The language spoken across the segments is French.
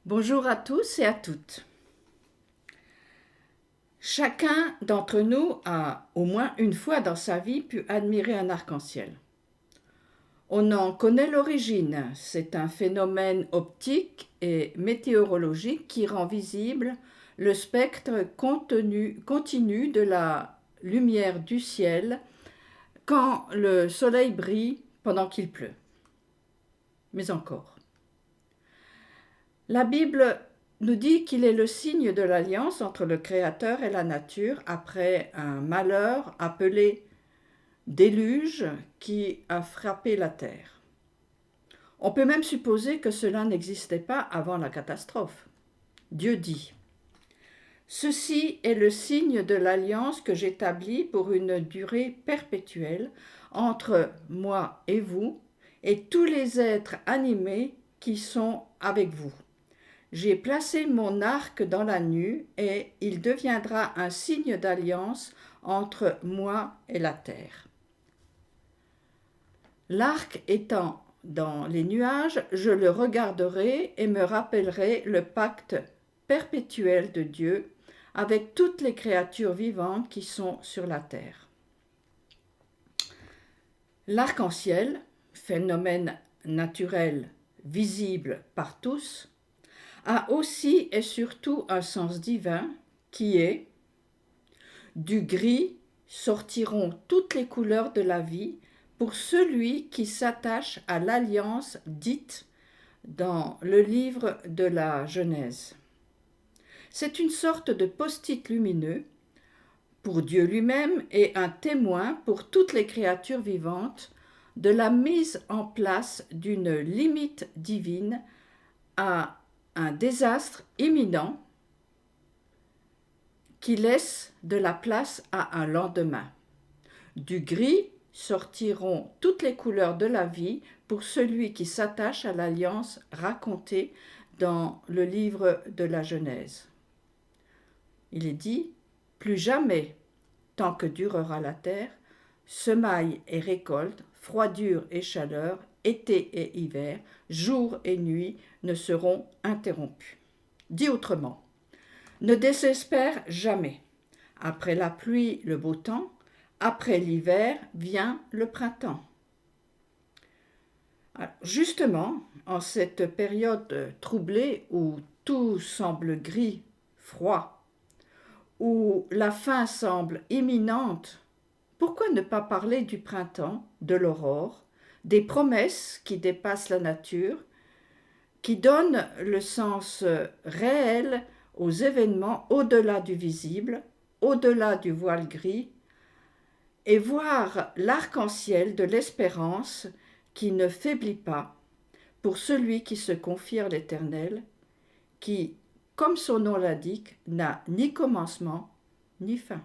Bonjour à tous et à toutes. Chacun d'entre nous a au moins une fois dans sa vie pu admirer un arc-en-ciel. On en connaît l'origine, c'est un phénomène optique et météorologique qui rend visible le spectre continu de la lumière du ciel quand le soleil brille pendant qu'il pleut. Mais encore. La Bible nous dit qu'il est le signe de l'alliance entre le Créateur et la nature après un malheur appelé déluge qui a frappé la terre. On peut même supposer que cela n'existait pas avant la catastrophe. Dieu dit : ceci est le signe de l'alliance que j'établis pour une durée perpétuelle entre moi et vous et tous les êtres animés qui sont avec vous. J'ai placé mon arc dans la nue et il deviendra un signe d'alliance entre moi et la terre. L'arc étant dans les nuages, je le regarderai et me rappellerai le pacte perpétuel de Dieu avec toutes les créatures vivantes qui sont sur la terre. L'arc-en-ciel, phénomène naturel visible par tous, a aussi et surtout un sens divin qui est : du gris sortiront toutes les couleurs de la vie pour celui qui s'attache à l'alliance dite dans le livre de la Genèse. C'est une sorte de post-it lumineux pour Dieu lui-même et un témoin pour toutes les créatures vivantes de la mise en place d'une limite divine à un désastre imminent qui laisse de la place à un lendemain. Du gris sortiront toutes les couleurs de la vie pour celui qui s'attache à l'alliance racontée dans le livre de la Genèse. Il est dit : plus jamais, tant que durera la terre, semailles et récoltes, froidure et chaleur, été et hiver, jour et nuit ne seront interrompus. Dit autrement, ne désespère jamais. Après la pluie, le beau temps, après l'hiver vient le printemps. Alors, justement, en cette période troublée où tout semble gris, froid, où la fin semble imminente, pourquoi ne pas parler du printemps, de l'aurore, des promesses qui dépassent la nature, qui donnent le sens réel aux événements au-delà du visible, au-delà du voile gris, et voir l'arc-en-ciel de l'espérance qui ne faiblit pas pour celui qui se confie à l'Éternel, qui, comme son nom l'indique, n'a ni commencement ni fin.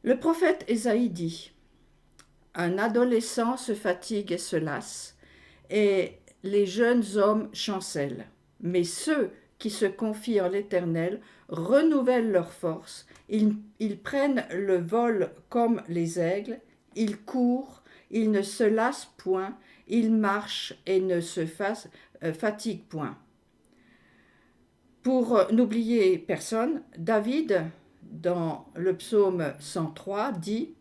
Le prophète Ésaïe dit : un adolescent se fatigue et se lasse, et les jeunes hommes chancellent. Mais ceux qui se confient en l'Éternel renouvellent leur force. Ils prennent le vol comme les aigles, ils courent, ils ne se lassent point, ils marchent et ne se fatiguent point. Pour n'oublier personne, David, dans le psaume 103, dit :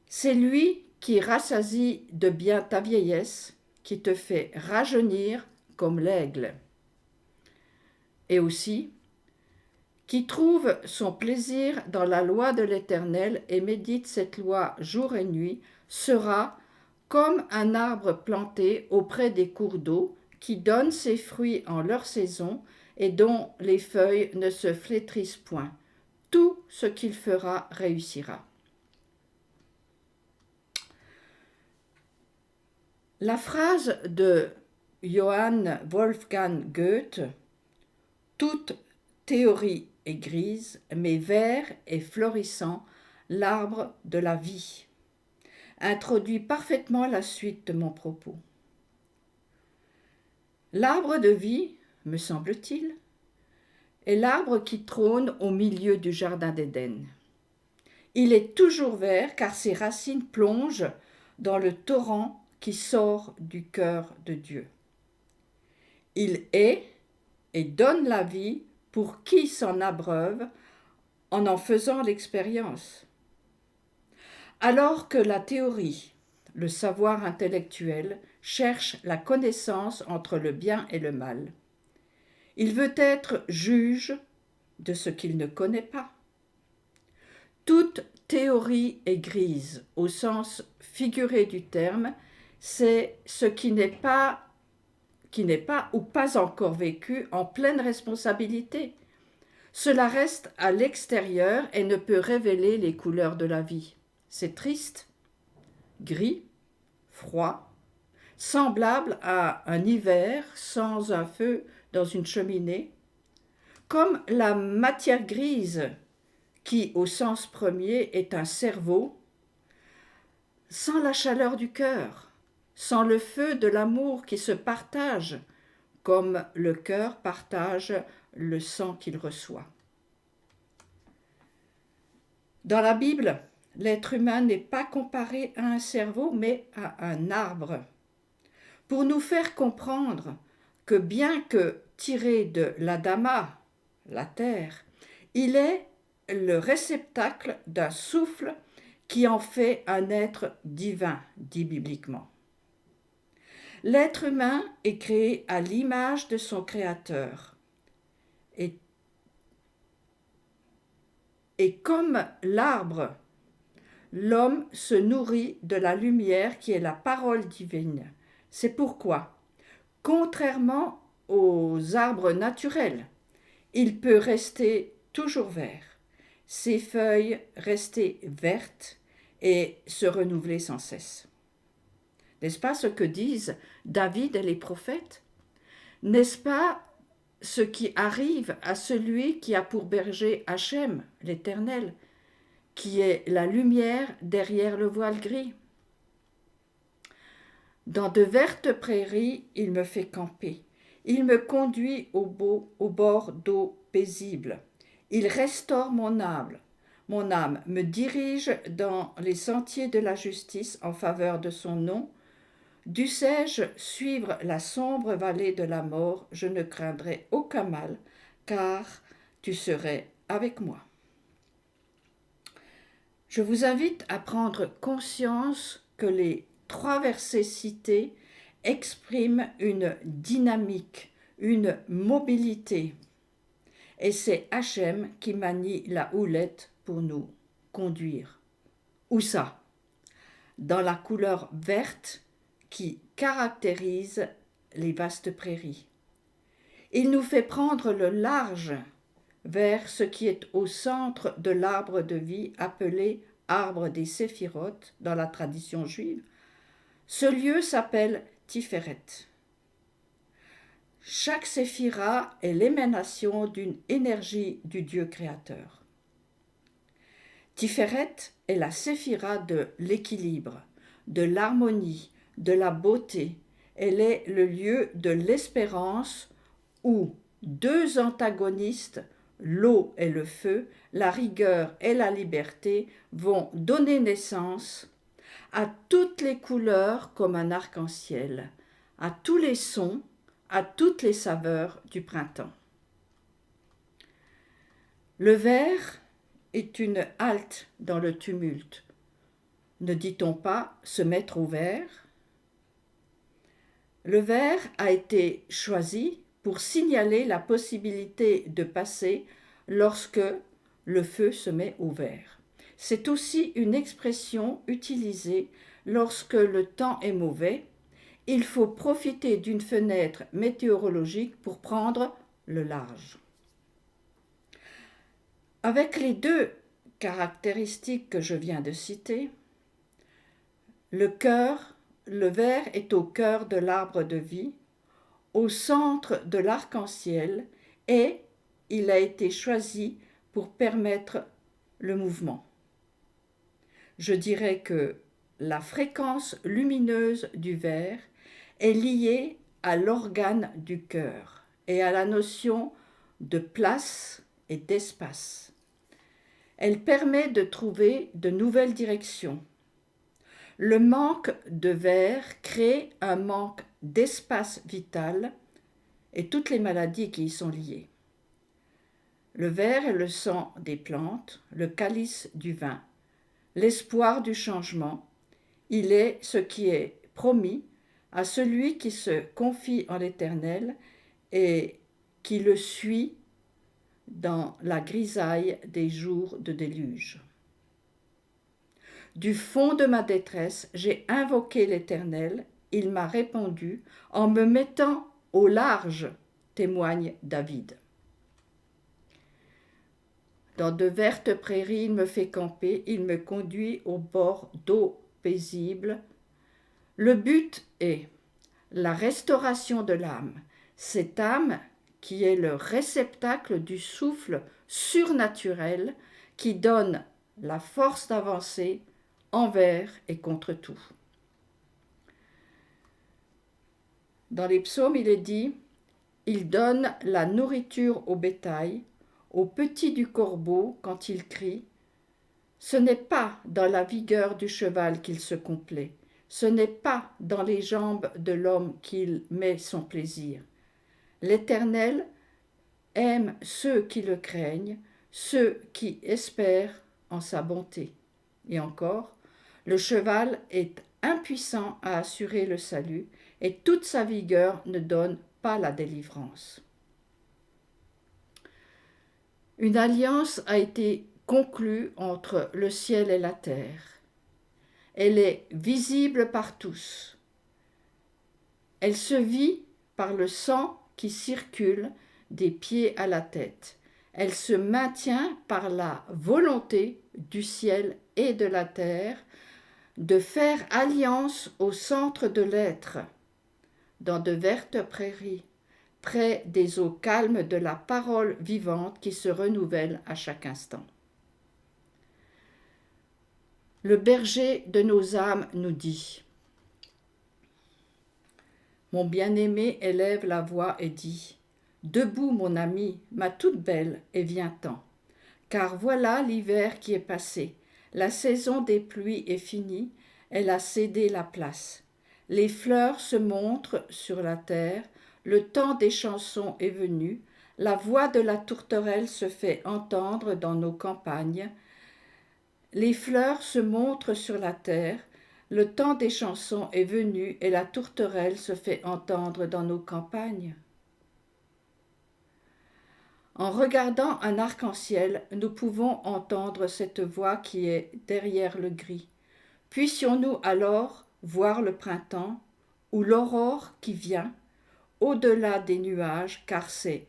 c'est lui qui rassasie de bien ta vieillesse, qui te fait rajeunir comme l'aigle. Et aussi, qui trouve son plaisir dans la loi de l'Éternel et médite cette loi jour et nuit, sera comme un arbre planté auprès des cours d'eau, qui donne ses fruits en leur saison et dont les feuilles ne se flétrissent point. Tout ce qu'il fera réussira. La phrase de Johann Wolfgang Goethe : toute théorie est grise, mais vert et florissant l'arbre de la vie, introduit parfaitement la suite de mon propos. L'arbre de vie, me semble-t-il, est l'arbre qui trône au milieu du jardin d'Éden. Il est toujours vert car ses racines plongent dans le torrent qui sort du cœur de Dieu. Il est et donne la vie pour qui s'en abreuve en faisant l'expérience. Alors que la théorie, le savoir intellectuel, cherche la connaissance entre le bien et le mal, il veut être juge de ce qu'il ne connaît pas. Toute théorie est grise, au sens figuré du terme, c'est ce qui n'est pas ou pas encore vécu en pleine responsabilité. Cela reste à l'extérieur et ne peut révéler les couleurs de la vie. C'est triste, gris, froid, semblable à un hiver sans un feu dans une cheminée, comme la matière grise qui, au sens premier, est un cerveau, sans la chaleur du cœur, sans le feu de l'amour qui se partage, comme le cœur partage le sang qu'il reçoit. Dans la Bible, l'être humain n'est pas comparé à un cerveau, mais à un arbre, pour nous faire comprendre que bien que tiré de l'Adama, la terre, il est le réceptacle d'un souffle qui en fait un être divin, dit bibliquement. L'être humain est créé à l'image de son Créateur. Et comme l'arbre, l'homme se nourrit de la lumière qui est la parole divine. C'est pourquoi, contrairement aux arbres naturels, il peut rester toujours vert, ses feuilles rester vertes et se renouveler sans cesse. N'est-ce pas ce que disent David et les prophètes? N'est-ce pas ce qui arrive à celui qui a pour berger Hachem, l'Éternel, qui est la lumière derrière le voile gris? Dans de vertes prairies, il me fait camper. Il me conduit au bord d'eau paisible. Il restaure mon âme. Mon âme me dirige dans les sentiers de la justice en faveur de son nom. Dussé-je suivre la sombre vallée de la mort, je ne craindrai aucun mal, car tu serais avec moi. Je vous invite à prendre conscience que les 3 versets cités expriment une dynamique, une mobilité. Et c'est Hachem qui manie la houlette pour nous conduire. Où ça? Dans la couleur verte qui caractérise les vastes prairies. Il nous fait prendre le large vers ce qui est au centre de l'arbre de vie appelé arbre des séphirotes dans la tradition juive. Ce lieu s'appelle Tiferet. Chaque séphira est l'émanation d'une énergie du Dieu créateur. Tiferet est la séphira de l'équilibre, de l'harmonie, de la beauté. Elle est le lieu de l'espérance où 2 antagonistes, l'eau et le feu, la rigueur et la liberté, vont donner naissance à toutes les couleurs comme un arc-en-ciel, à tous les sons, à toutes les saveurs du printemps. Le vert est une halte dans le tumulte. Ne dit-on pas se mettre au vert? Le vert a été choisi pour signaler la possibilité de passer lorsque le feu se met au vert. C'est aussi une expression utilisée lorsque le temps est mauvais. Il faut profiter d'une fenêtre météorologique pour prendre le large. Avec les 2 caractéristiques que je viens de citer, le vert est au cœur de l'arbre de vie, au centre de l'arc-en-ciel, et il a été choisi pour permettre le mouvement. Je dirais que la fréquence lumineuse du vert est liée à l'organe du cœur et à la notion de place et d'espace. Elle permet de trouver de nouvelles directions. Le manque de vert crée un manque d'espace vital et toutes les maladies qui y sont liées. Le verre est le sang des plantes, le calice du vin, l'espoir du changement. Il est ce qui est promis à celui qui se confie en l'Éternel et qui le suit dans la grisaille des jours de déluge. Du fond de ma détresse, j'ai invoqué l'Éternel, il m'a répondu en me mettant au large, témoigne David. Dans de vertes prairies, il me fait camper, il me conduit au bord d'eau paisible. Le but est la restauration de l'âme, cette âme qui est le réceptacle du souffle surnaturel qui donne la force d'avancer envers et contre tout. Dans les psaumes, il est dit « Il donne la nourriture au bétail, aux petits du corbeau quand il crie. Ce n'est pas dans la vigueur du cheval qu'il se complaît, ce n'est pas dans les jambes de l'homme qu'il met son plaisir. L'Éternel aime ceux qui le craignent, ceux qui espèrent en sa bonté. » Et encore, le cheval est impuissant à assurer le salut, et toute sa vigueur ne donne pas la délivrance. Une alliance a été conclue entre le ciel et la terre. Elle est visible par tous. Elle se vit par le sang qui circule des pieds à la tête. Elle se maintient par la volonté du ciel et de la terre de faire alliance au centre de l'être, dans de vertes prairies, près des eaux calmes de la parole vivante qui se renouvelle à chaque instant. Le berger de nos âmes nous dit « Mon bien-aimé élève la voix et dit « Debout, mon ami, ma toute belle, et viens-t'en. Car voilà l'hiver qui est passé, la saison des pluies est finie, elle a cédé la place. Les fleurs se montrent sur la terre, le temps des chansons est venu, la voix de la tourterelle se fait entendre dans nos campagnes. Les fleurs se montrent sur la terre, le temps des chansons est venu et la tourterelle se fait entendre dans nos campagnes. » En regardant un arc-en-ciel, nous pouvons entendre cette voix qui est derrière le gris. Puissions-nous alors voir le printemps ou l'aurore qui vient au-delà des nuages, car c'est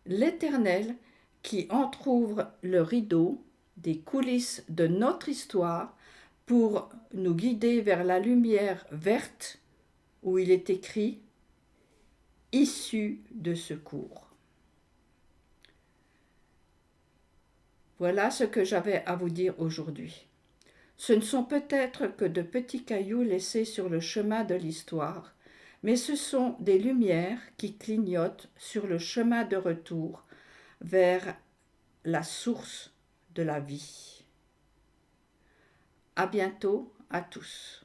l'Éternel qui entr'ouvre le rideau des coulisses de notre histoire pour nous guider vers la lumière verte où il est écrit « Issue de secours ». Voilà ce que j'avais à vous dire aujourd'hui. Ce ne sont peut-être que de petits cailloux laissés sur le chemin de l'histoire, mais ce sont des lumières qui clignotent sur le chemin de retour vers la source de la vie. À bientôt à tous.